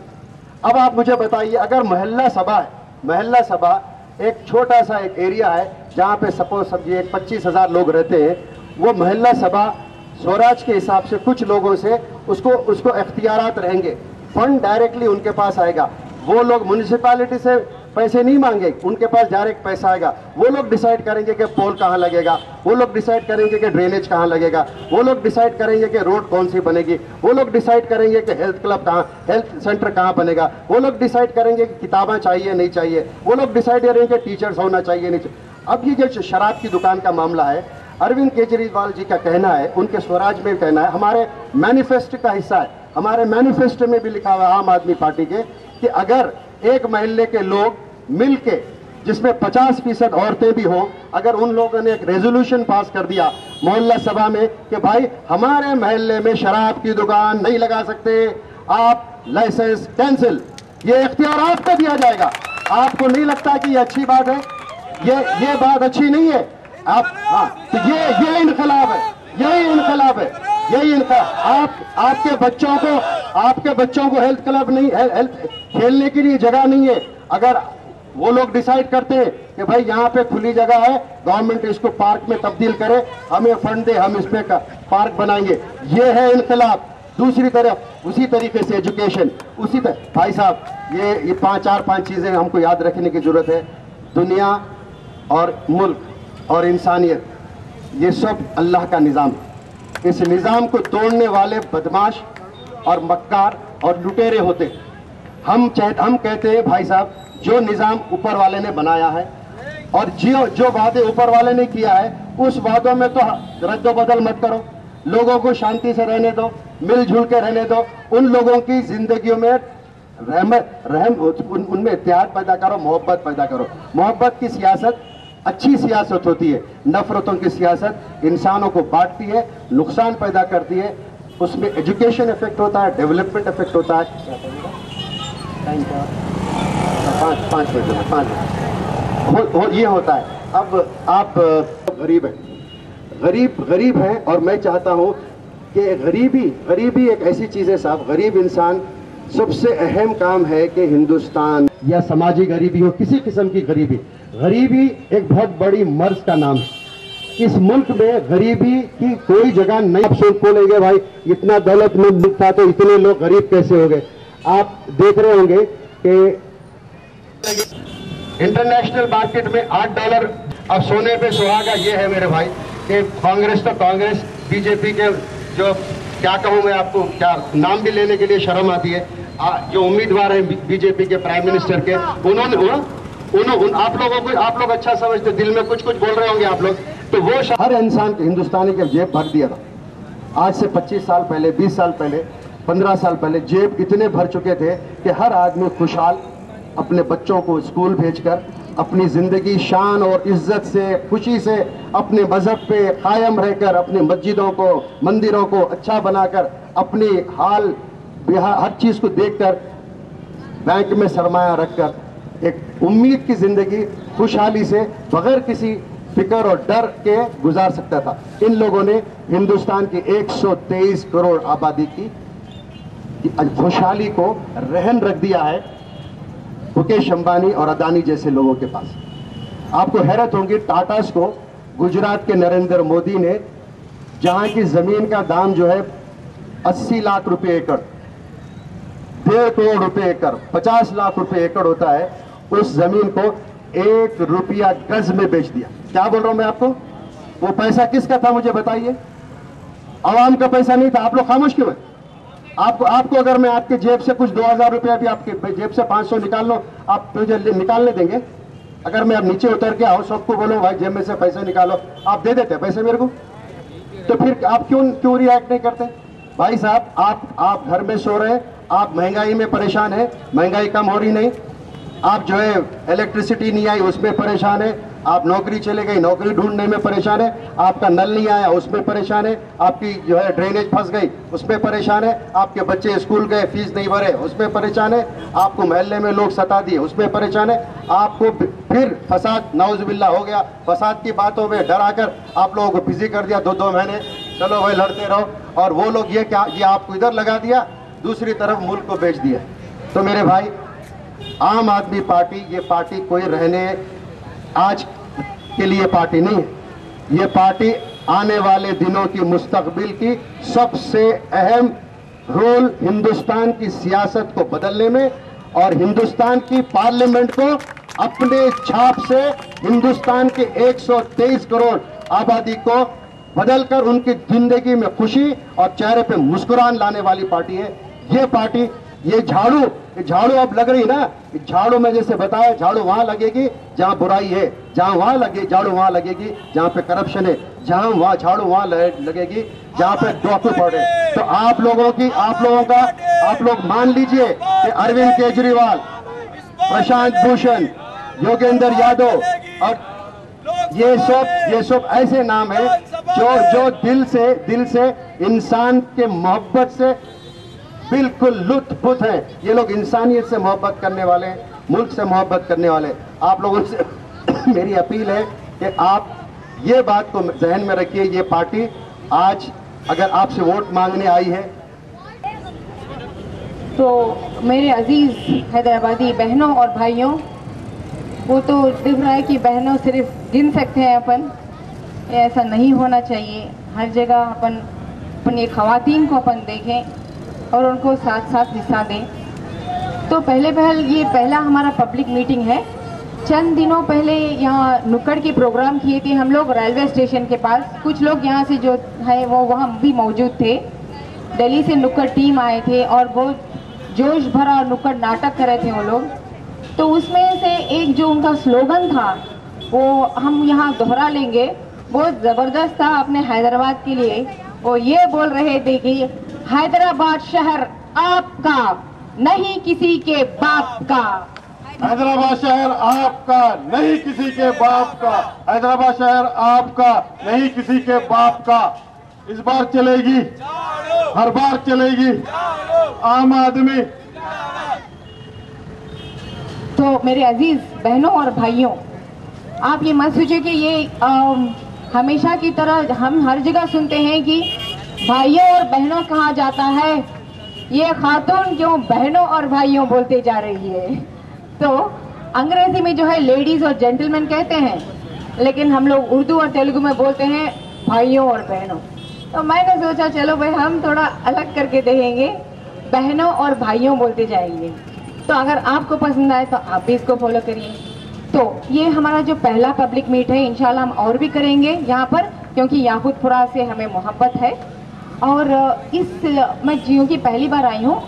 अब आप मुझे बताइए, अगर मोहल्ला सभा है, मोहल्ला सभा एक छोटा सा एक एरिया है जहां पे सपोज समझिए 25,000 लोग रहते हैं, वो मोहल्ला सभा स्वराज के हिसाब से कुछ लोगों से उसको इख्तियारात रहेंगे, फंड डायरेक्टली उनके पास आएगा। वो लोग म्यूनिसिपैलिटी से पैसे नहीं मांगे, उनके पास डायरेक्ट पैसा आएगा। वो लोग डिसाइड करेंगे कि पोल कहाँ लगेगा, वो लोग डिसाइड करेंगे कि ड्रेनेज कहाँ लगेगा, वो लोग डिसाइड करेंगे कि रोड कौन सी बनेगी, वो लोग डिसाइड करेंगे कि हेल्थ क्लब कहाँ, हेल्थ सेंटर कहाँ बनेगा, वो लोग डिसाइड करेंगे कि किताबें चाहिए नहीं चाहिए, वो लोग डिसाइड करेंगे कि टीचर्स होना चाहिए नहीं चाहिए। अब ये जो शराब की दुकान का मामला है, अरविंद केजरीवाल जी का कहना है, उनके स्वराज में कहना है, हमारे मैनिफेस्टो का हिस्सा है, हमारे मैनिफेस्टो में भी लिखा हुआ है आम आदमी पार्टी के, कि अगर एक मोहल्ले के लोग मिलके, जिसमें 50% औरतें भी हों, अगर उन लोगों ने एक रेजोल्यूशन पास कर दिया मोहल्ला सभा में कि भाई हमारे मोहल्ले में शराब की दुकान नहीं लगा सकते, आप लाइसेंस कैंसिल, ये इख्तियार आपको दिया जाएगा। आपको नहीं लगता कि ये अच्छी बात है? ये बात अच्छी नहीं है आप? हाँ, तो ये इनकलाब है, यही इनकलाब है, यही इनकलाब। आपके बच्चों को हेल्थ क्लब नहीं, हेल्थ खेलने के लिए जगह नहीं है। अगर वो लोग डिसाइड करते हैं कि भाई यहाँ पे खुली जगह है, गवर्नमेंट इसको पार्क में तब्दील करे, हमें फंड दे, हम इसमें पार्क बनाएंगे, ये है इनकलाब। दूसरी तरफ उसी तरीके से एजुकेशन, उसी तरह भाई साहब, ये 5 चीजें हमको याद रखने की जरूरत है। दुनिया और मुल्क और इंसानियत, ये सब अल्लाह का निज़ाम है। इस निज़ाम को तोड़ने वाले बदमाश और मक्कार और लुटेरे होते। हम कहते हैं भाई साहब, जो निज़ाम ऊपर वाले ने बनाया है और जो वादे ऊपर वाले ने किया है, उस वादों में तो रद्द बदल मत करो, लोगों को शांति से रहने दो, मिलजुल के रहने दो, उन लोगों की जिंदगियों में रहम उनमें इत्तेहाद पैदा करो, मोहब्बत पैदा करो। मोहब्बत की सियासत अच्छी सियासत होती है, नफरतों की सियासत इंसानों को बांटती है, नुकसान पैदा करती है, उसमें एजुकेशन इफेक्ट होता है, डेवलपमेंट इफेक्ट होता है। 5 मिनट ये होता है। अब आप गरीब हैं और मैं चाहता हूं कि गरीबी एक ऐसी चीज है साहब, गरीब इंसान सबसे अहम काम है कि हिंदुस्तान या समाजी गरीबी हो, किसी किस्म की गरीबी एक बहुत बड़ी मर्ज का नाम है। इस मुल्क में गरीबी की कोई जगह नहीं। आप सोच बोलेंगे भाई इतना दौलतमंद मुल्क था तो इतने लोग गरीब कैसे हो गए? आप देख रहे होंगे कि इंटरनेशनल मार्केट में $8 अब सोने पे सुहागा। ये है मेरे भाई कि कांग्रेस तो कांग्रेस, बीजेपी के जो क्या कहूँ मैं आपको, क्या नाम भी लेने के लिए शर्म आती है, जो उम्मीदवार हैं बीजेपी के प्राइम मिनिस्टर के, आप लोग अच्छा समझते, दिल में कुछ बोल रहे होंगे आप लोग, तो वो हर इंसान के हिंदुस्तानी के जेब भर दिया था। आज से 25 साल पहले, 20 साल पहले, 15 साल पहले जेब इतने भर चुके थे कि हर आदमी खुशहाल अपने बच्चों को स्कूल भेजकर अपनी जिंदगी शान और इज्जत से, खुशी से, अपने मजहब पे कायम रहकर, अपने मस्जिदों को, मंदिरों को अच्छा बनाकर, अपनी हाल हर चीज को देखकर, बैंक में सरमाया रखकर एक उम्मीद की जिंदगी खुशहाली से बगैर किसी फिक्र और डर के गुजार सकता था। इन लोगों ने हिंदुस्तान की 123 करोड़ आबादी की खुशहाली को रहन रख दिया है मुकेश अंबानी और अदानी जैसे लोगों के पास। आपको हैरत होगी, टाटास को गुजरात के नरेंद्र मोदी ने, जहां की जमीन का दाम जो है 80 लाख रुपए एकड़, 1.5 करोड़ रुपए एकड़, 50 लाख रुपए एकड़ होता है, उस जमीन को 1 रुपया गज में बेच दिया। क्या बोल रहा हूं मैं आपको? वो पैसा किसका था मुझे बताइए? आवाम का पैसा नहीं था। आप लोग खामोश क्यों है? आपको अगर मैं आपके जेब से कुछ 2000 रुपया भी आपके जेब से 500 निकाल लो, आप मुझे निकालने देंगे? अगर मैं अब नीचे उतर के आओ, सबको बोलो भाई जेब में से पैसे निकालो, आप दे देते पैसे मेरे को? तो फिर आप क्यों रिएक्ट नहीं करते? भाई साहब, आप घर में सो रहे, आप महंगाई में परेशान है, महंगाई कम हो रही नहीं, आप जो है इलेक्ट्रिसिटी नहीं आई उसमें परेशान है, आप नौकरी चले गई नौकरी ढूंढने में परेशान है, आपका नल नहीं आया उसमें परेशान है, आपकी जो है ड्रेनेज फंस गई उसमें परेशान है, आपके बच्चे स्कूल गए फीस नहीं भरे उसमें परेशान है, आपको मोहल्ले में लोग सता दिए उसमें परेशान है, आपको फिर फसाद नाउजुबिल्ला हो गया, फसाद की बातों में डरा कर आप लोगों को बिजी कर दिया 2-2 महीने, चलो भाई लड़ते रहो, और वो लोग ये आपको इधर लगा दिया, दूसरी तरफ मुल्क को बेच दिया। तो मेरे भाई, आम आदमी पार्टी, ये पार्टी कोई रहने आज के लिए पार्टी नहीं है, ये पार्टी आने वाले दिनों की मुस्तकबिल की सबसे अहम रोल हिंदुस्तान की सियासत को बदलने में और हिंदुस्तान की पार्लियामेंट को अपने छाप से हिंदुस्तान के 123 करोड़ आबादी को बदलकर उनकी जिंदगी में खुशी और चेहरे पे मुस्कुराहट लाने वाली पार्टी है ये पार्टी। ये झाड़ू अब लग रही ना, झाड़ू में जैसे बताया, झाड़ू वहां लगेगी जहां बुराई है, जहां वहां लगे झाड़ू वहां लगेगी जहां पे करप्शन है, जहां वहां झाड़ू वहां लगेगी जहां पे डॉक्टर पड़े। तो आप लोग मान लीजिए कि अरविंद केजरीवाल, प्रशांत भूषण, योगेंद्र यादव और ये सब ऐसे नाम है जो दिल से इंसान के मोहब्बत से बिल्कुल लुत्फुत है। ये लोग इंसानियत से मोहब्बत करने वाले हैं, मुल्क से मोहब्बत करने वाले। आप लोगों से मेरी अपील है कि आप ये बात को जहन में रखिए, ये पार्टी आज अगर आपसे वोट मांगने आई है
तो मेरे अजीज हैदराबादी बहनों और भाइयों, वो तो दिख रहा है कि बहनों सिर्फ गिन सकते हैं अपन, ऐसा नहीं होना चाहिए। हर जगह अपन ये ख़वातीन को अपन देखें और उनको साथ साथ हिस्सा दें। तो ये पहला हमारा पब्लिक मीटिंग है। चंद दिनों पहले यहाँ नुक्कड़ के प्रोग्राम किए थे हम लोग रेलवे स्टेशन के पास। कुछ लोग यहाँ से जो है वो वहाँ भी मौजूद थे। दिल्ली से नुक्कड़ टीम आए थे और बहुत जोश भरा नुक्कड़ नाटक कर रहे थे वो लोग। तो उसमें से एक जो उनका स्लोगन था वो हम यहाँ दोहरा लेंगे, बहुत ज़बरदस्त था अपने हैदराबाद के लिए। वो ये बोल रहे थे कि हैदराबाद शहर आपका, नहीं किसी के बाप का।
हैदराबाद शहर आपका, नहीं किसी के बाप का। हैदराबाद शहर आपका, नहीं किसी के बाप का। इस बार चलेगी, हर बार चलेगी आम आदमी।
तो मेरे अजीज बहनों और भाइयों, आप ये मत सोचिए कि ये हमेशा की तरह हम हर जगह सुनते हैं कि भाइयों और बहनों कहा जाता है, ये खातून क्यों बहनों और भाइयों बोलते जा रही है। तो अंग्रेजी में जो है लेडीज और जेंटलमैन कहते हैं, लेकिन हम लोग उर्दू और तेलुगु में बोलते हैं भाइयों और बहनों। तो मैंने सोचा चलो भाई हम थोड़ा अलग करके देखेंगे, बहनों और भाइयों बोलते जाएंगे। तो अगर आपको पसंद आए तो आप भी इसको फॉलो करिए। तो ये हमारा जो पहला पब्लिक मीट है, इंशाल्लाह हम और भी करेंगे यहाँ पर, क्योंकि याकूतपुरा से हमें मोहब्बत है। और मैं जियो की पहली बार आई हूँ,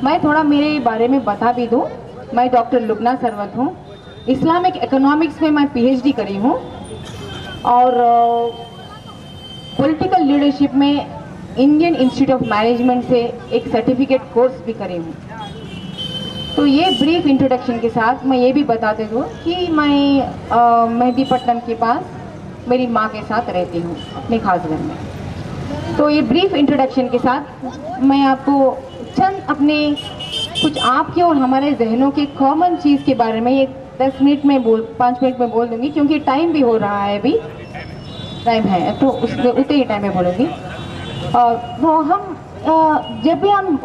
मैं थोड़ा मेरे बारे में बता भी दूँ। मैं डॉक्टर लुबना सरवत हूँ, इस्लामिक इकोनॉमिक्स में मैं PhD करी हूँ और पॉलिटिकल लीडरशिप में इंडियन इंस्टीट्यूट ऑफ मैनेजमेंट से एक सर्टिफिकेट कोर्स भी करी हूँ। तो ये ब्रीफ इंट्रोडक्शन के साथ मैं ये भी बताते दूँ कि मैं मेहदीपट्टनम के पास मेरी माँ के साथ रहती हूँ अपने खास घर में। तो ये ब्रीफ इंट्रोडक्शन के साथ मैं आपको चंद अपने कुछ आपके और हमारे जहनों के कॉमन चीज़ के बारे में ये 5 मिनट में बोल दूँगी, क्योंकि टाइम भी हो रहा है, अभी टाइम है तो उसके उतने ही टाइम में बोलूँगी। वो हम जब भी हम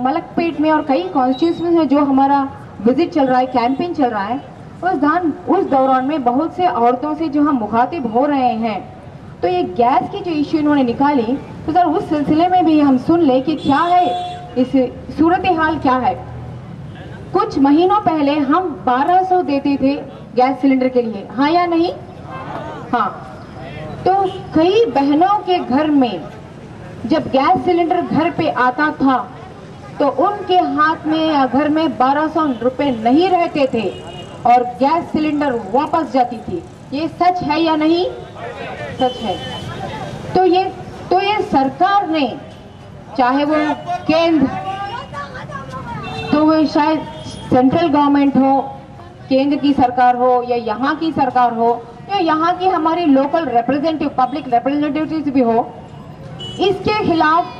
मलकपेट में और कई कॉन्स्टिट्यूंसी में जो हमारा विजिट चल रहा है, कैंपेन चल रहा है, उस दौरान में बहुत से औरतों से जो हम मुखातिब हो रहे हैं, तो ये गैस की जो इश्यू इन्होंने निकाली, तो सर उस सिलसिले में भी हम सुन ले कि क्या है इस सूरत हाल क्या है। कुछ महीनों पहले हम 1200 देते थे गैस सिलेंडर के लिए, हाँ या नहीं? हाँ। तो कई बहनों के घर में जब गैस सिलेंडर घर पे आता था तो उनके हाथ में या घर में 1200 रुपए नहीं रहते थे और गैस सिलेंडर वापस जाती थी। ये सच है या नहीं? सच है। तो ये सरकार ने, चाहे वो केंद्र, तो वो शायद सेंट्रल गवर्नमेंट हो, केंद्र की सरकार हो या यहाँ की सरकार हो या यहाँ की हमारी लोकल रिप्रेजेंटेटिव, पब्लिक रिप्रेजेंटेटिव भी हो, इसके खिलाफ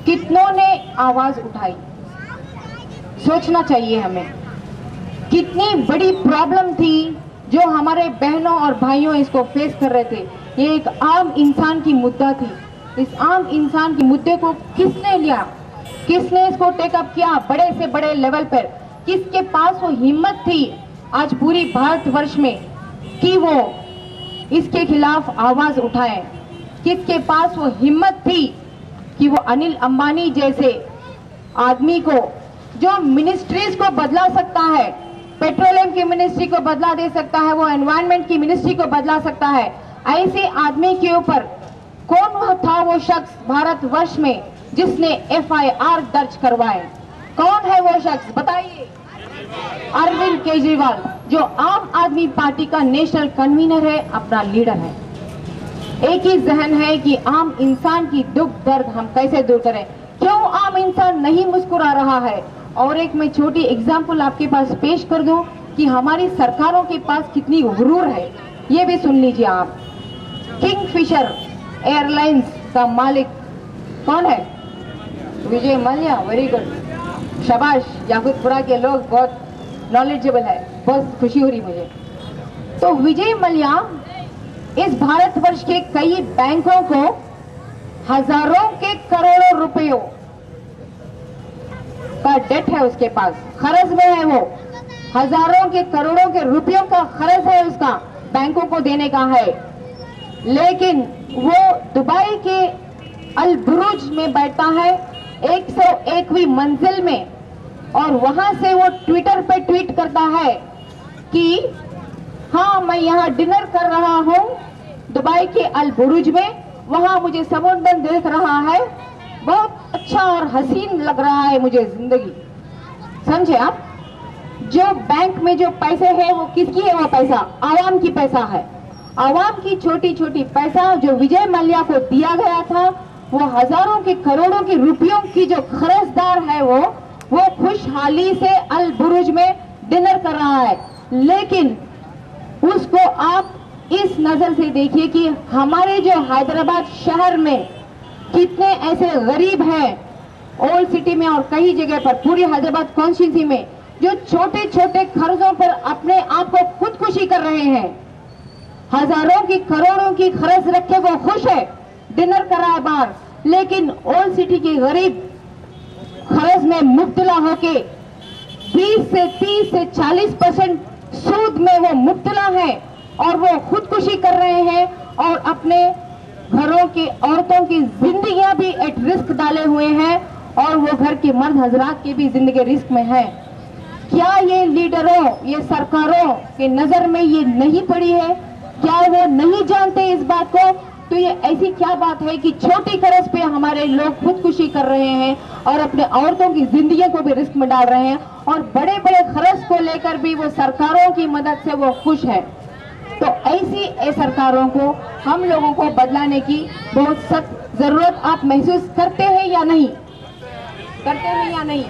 कितनों ने आवाज उठाई? सोचना चाहिए हमें, कितनी बड़ी प्रॉब्लम थी जो हमारे बहनों और भाइयों इसको फेस कर रहे थे। ये एक आम इंसान की मुद्दा थी। इस आम इंसान के मुद्दे को किसने लिया, किसने इसको टेकअप किया बड़े से बड़े लेवल पर? किसके पास वो हिम्मत थी आज पूरी भारतवर्ष में कि वो इसके खिलाफ आवाज उठाए? किसके पास वो हिम्मत थी कि वो अनिल अंबानी जैसे आदमी को, जो मिनिस्ट्रीज को बदला सकता है, पेट्रोलियम की मिनिस्ट्री को बदला दे सकता है, वो एनवायरनमेंट की मिनिस्ट्री को बदला सकता है, ऐसे आदमी के ऊपर कौन था वो शख्स भारतवर्ष में जिसने FIR दर्ज करवाए? कौन है वो शख्स बताइए? अरविंद केजरीवाल, जो आम आदमी पार्टी का नेशनल कन्वीनर है, अपना लीडर है। एक ही जहन है कि आम इंसान की दुख दर्द हम कैसे दूर करें। क्यों आम इंसान नहीं मुस्कुरा रहा है? और एक मैं छोटी एग्जाम्पल आपके पास पेश कर दूं कि हमारी सरकारों के पास कितनी गुरूर है, ये भी सुन लीजिए आप। किंगफिशर एयरलाइंस का मालिक कौन है? विजय मल्ल्या। वेरी गुड, शाबाश। याकूतपुरा के लोग बहुत नॉलेजेबल है, बहुत खुशी हो रही मुझे। तो विजय मल्ल्या इस भारतवर्ष के कई बैंकों को हजारों के करोड़ों रुपयों का डेट है उसके पास, खर्च में है वो, हजारों के करोड़ों के रुपयों का खर्च है उसका, बैंकों को देने का है। लेकिन वो दुबई के अल बुरुज में बैठा है 101वीं मंजिल में, और वहां से वो ट्विटर पे ट्वीट करता है कि हाँ मैं यहाँ डिनर कर रहा हूँ दुबई के अल बुरुज में, वहां मुझे समुद्र देख रहा है, बहुत अच्छा और हसीन लग रहा है मुझे जिंदगी। समझे आप? जो बैंक में जो पैसे है वो किसकी है? वो पैसा आवाम की पैसा है। आवाम की छोटी छोटी पैसा जो विजय मल्ल्या को दिया गया था, वो हजारों के करोड़ों के रुपयों की जो खर्चदार है वो खुशहाली से अल बुरुज में डिनर कर रहा है। लेकिन उसको आप इस नजर से देखिए कि हमारे जो हैदराबाद शहर में कितने ऐसे गरीब हैं, ओल्ड सिटी में और कई जगह पर, पूरी हैदराबाद कॉन्स्टिट्यूंसी में, जो छोटे छोटे खर्चों पर अपने आप को खुदकुशी कर रहे हैं। हजारों की करोड़ों की खर्च रखे वो खुश है, डिनर कर रहा है बाहर, लेकिन ओल्ड सिटी के गरीब खर्च में मुब्तला होके 20 से 30 से 40% सूद में वो मुब्तला है और वो खुदकुशी कर रहे हैं और अपने घरों की औरतों की जिंदगियां भी एट रिस्क डाले हुए हैं और वो घर के मर्द हजरात की भी जिंदगी रिस्क में है। क्या ये लीडरों, ये सरकारों के नजर में ये नहीं पड़ी है? क्या वो नहीं जानते इस बात को? तो ये ऐसी क्या बात है कि छोटी खर्च पे हमारे लोग खुदकुशी कर रहे हैं और अपने औरतों की जिंदगी को भी रिस्क में डाल रहे हैं, और बड़े बड़े खर्च को लेकर भी वो सरकारों की मदद से वो खुश है। तो ऐसी सरकारों को हम लोगों को बदलाने की बहुत सख्त जरूरत आप महसूस करते हैं या नहीं? करते हैं या नहीं?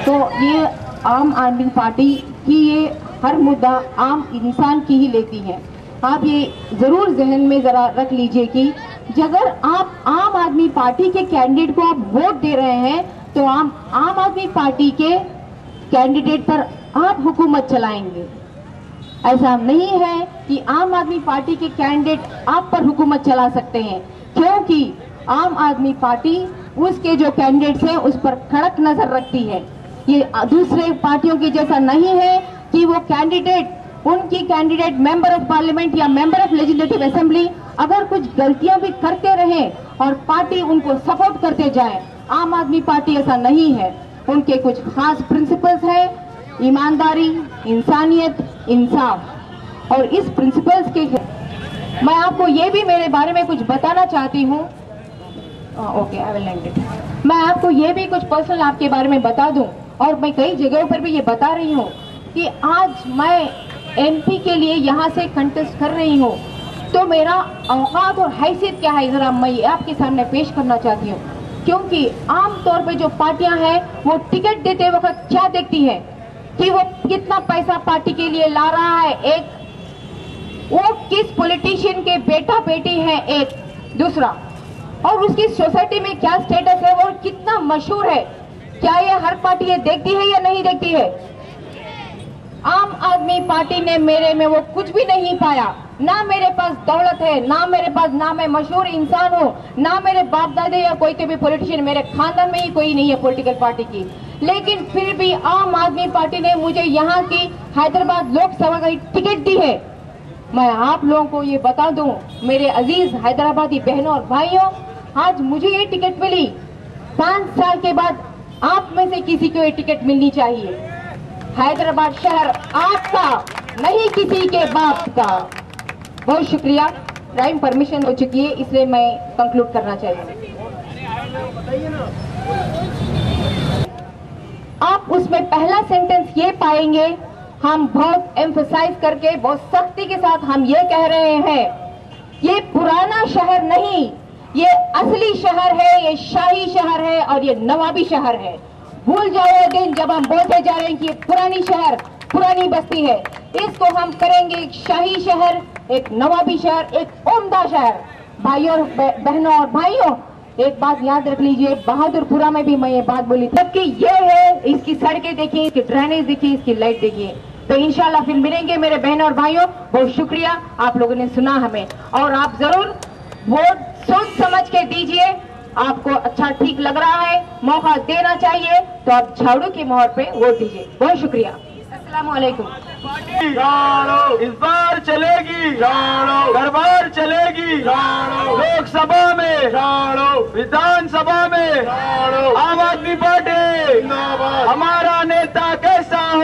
तो ये आम आदमी पार्टी की ये हर मुद्दा आम इंसान की ही लेती है। आप ये जरूर जहन में जरा रख लीजिए कि अगर आप आम आदमी पार्टी के कैंडिडेट को आप वोट दे रहे हैं तो आम आदमी पार्टी के कैंडिडेट पर आप हुकूमत चलाएंगे। ऐसा नहीं है कि आम आदमी पार्टी के कैंडिडेट आप पर हुकूमत चला सकते हैं, क्योंकि आम आदमी पार्टी उसके जो कैंडिडेट्स हैं उस पर कड़क नजर रखती है। ये दूसरे पार्टियों की जैसा नहीं है कि वो कैंडिडेट उनकी कैंडिडेट मेंबर ऑफ पार्लियामेंट या मेंबर ऑफ लेजिस्लेटिव असेंबली अगर कुछ गलतियां भी करते रहे और पार्टी उनको सपोर्ट करते जाए। आम आदमी पार्टी ऐसा नहीं है, उनके कुछ खास प्रिंसिपल्स हैं, ईमानदारी, इंसानियत, इंसाफ, और इस प्रिंसिपल्स के मैं आपको ये भी मेरे बारे में कुछ बताना चाहती हूँ। Okay, I will and it. मैं आपको ये भी कुछ पर्सनल आपके बारे में बता दूं, और मैं कई जगहों पर भी ये बता रही हूँ कि आज मैं एमपी के लिए यहाँ से कंटेस्ट कर रही हूँ, तो मेरा औकात और हैसियत क्या है जरा मैं आपके सामने पेश करना चाहती हूँ। क्योंकि आमतौर पे जो पार्टियां हैं वो टिकट देते वक्त क्या देखती है कि वो कितना पैसा पार्टी के लिए ला रहा है, एक वो किस पॉलिटिशियन के बेटा बेटी है, एक दूसरा, और उसकी सोसाइटी में क्या स्टेटस है और कितना मशहूर है। क्या ये हर पार्टी ये देखती है या नहीं देखती है? आम आदमी पार्टी ने मेरे में वो कुछ भी नहीं पाया। ना मेरे पास दौलत है, ना मैं मशहूर इंसान हूँ, ना मेरे बाप दादे या कोई भी पॉलिटिशियन, मेरे खानदान में ही कोई नहीं है पॉलिटिकल पार्टी की। लेकिन फिर भी आम आदमी पार्टी ने मुझे यहाँ की हैदराबाद लोकसभा की टिकट दी है। मैं आप लोगों को ये बता दूं, मेरे अजीज हैदराबादी बहनों और भाइयों, आज मुझे ये टिकट मिली, 5 साल के बाद आप में से किसी को ये टिकट मिलनी चाहिए। हैदराबाद शहर आपका, नहीं किसी के बाप का। बहुत शुक्रिया। टाइम परमिशन हो चुकी है, इसलिए मैं कंक्लूड करना चाहिए। आप उसमें पहला सेंटेंस ये पाएंगे, हम बहुत एम्फसाइज करके बहुत सख्ती के साथ हम ये कह रहे हैं, ये पुराना शहर नहीं, ये असली शहर है, ये शाही शहर है और ये नवाबी शहर है। भूल जाओ वो दिन जब हम बोलते जा रहे हैं कि ये पुरानी शहर, पुरानी बस्ती है। इसको हम करेंगे एक शाही शहर, एक नवाबी शहर, एक उम्दा शहर। भाइयों बहनों और भाइयों, एक बात याद रख लीजिए, बहादुरपुरा में भी मैं ये बात बोली थी कि ये है, इसकी सड़कें देखिए, इसकी ड्रेनेज देखिए, इसकी लाइट देखिए। तो इंशाल्लाह फिर मिलेंगे मेरे बहनों और भाइयों। बहुत शुक्रिया, आप लोगों ने सुना हमें, और आप जरूर वोट सोच समझ के दीजिए। आपको अच्छा ठीक लग रहा है, मौका देना चाहिए, तो आप झाड़ू की मोहर पे वोट दीजिए। बहुत शुक्रिया। अस्सलाम वालेकुम।
इस बार चलेगी, घर बार चलेगी, लोकसभा में, विधानसभा में, आम आदमी पार्टी। हमारा नेता कैसा हो?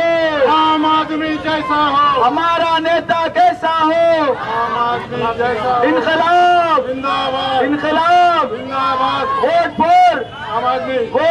आम आदमी जैसा हो।
हमारा नेता कैसा हो?
आम आदमी जैसा।
इनकलाब
जिंदाबाद,
इनकलाब,
जिंदाबाद।
वोट फॉर
आम आदमी।
वोट